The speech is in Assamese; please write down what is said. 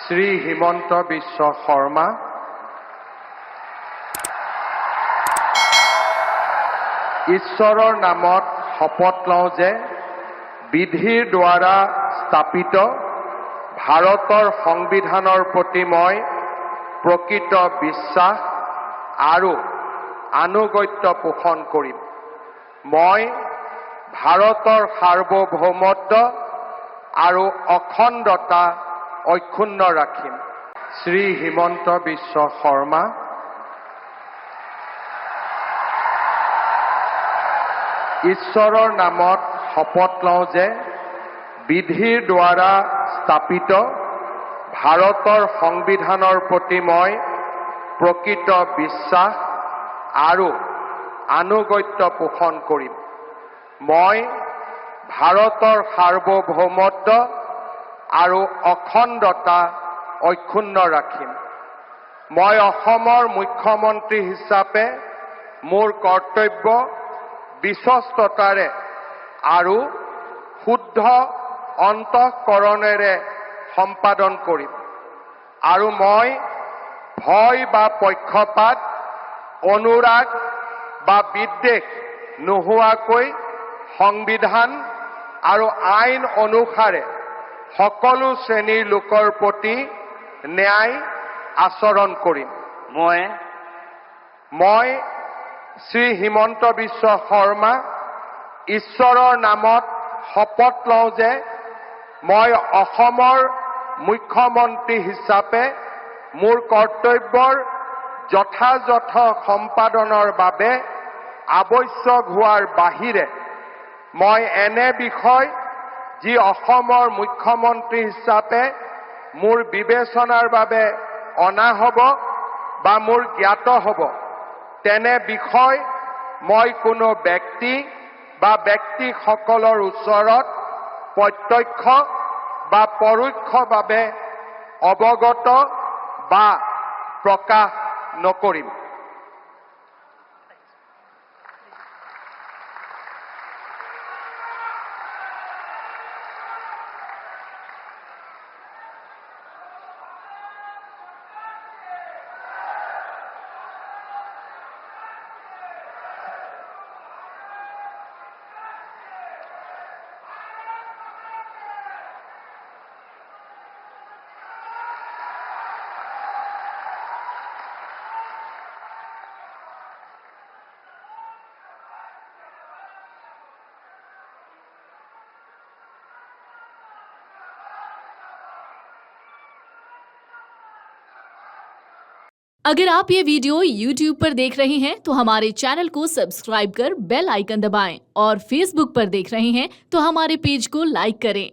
শ্ৰী হিমন্ত বিশ্ব শৰ্মা, ঈশ্বৰৰ নামত শপত লওঁ যে বিধিৰ দ্বাৰা স্থাপিত ভাৰতৰ সংবিধানৰ প্ৰতি মই প্ৰকৃত বিশ্বাস আৰু আনুগত্য পোষণ কৰিম। মই ভাৰতৰ সাৰ্বভৌমত্ব আৰু অখণ্ডতা অক্ষুণ্ণ ৰাখিম। শ্ৰী হিমন্ত বিশ্ব শৰ্মা, ঈশ্বৰৰ নামত শপত লওঁ যে বিধিৰ দ্বাৰা স্থাপিত ভাৰতৰ সংবিধানৰ প্ৰতি মই প্ৰকৃত বিশ্বাস আৰু আনুগত্য পোষণ কৰিম। মই ভাৰতৰ সাৰ্বভৌমত্ব আৰু অখণ্ডতা অক্ষুণ্ণ ৰাখিম। মই অসমৰ মুখ্যমন্ত্ৰী হিচাপে মোৰ কৰ্তব্য বিশ্বস্ততাৰে আৰু শুদ্ধ অন্তঃকৰণেৰে সম্পাদন কৰিম আৰু মই ভয় বা পক্ষপাত, অনুৰাগ বা বিদ্বেষ নোহোৱাকৈ সংবিধান আৰু আইন অনুসাৰে সকলো শ্ৰেণীৰ লোকৰ প্ৰতি ন্যায় আচৰণ কৰিম। মই শ্ৰী হিমন্ত বিশ্ব শৰ্মা ঈশ্বৰৰ নামত শপত লওঁ যে মই অসমৰ মুখ্যমন্ত্ৰী হিচাপে মোৰ কৰ্তব্যৰ যথাযথ সম্পাদনৰ বাবে আৱশ্যক হোৱাৰ বাহিৰে মই এনে বিষয় যি অসমৰ মুখ্যমন্ত্ৰী হিচাপে মোৰ বিবেচনাৰ বাবে অনা হ'ব বা মোৰ জ্ঞাত হ'ব তেনে বিষয় মই কোনো ব্যক্তি বা ব্যক্তিসকলৰ ওচৰত প্ৰত্যক্ষ বা পৰোক্ষভাৱে অৱগত বা প্ৰকাশ নকৰিম। अगर आप ये वीडियो YouTube पर देख रहे हैं तो हमारे चैनल को सब्सक्राइब कर बेल आइकन दबाएं और Facebook पर देख रहे हैं तो हमारे पेज को लाइक करें।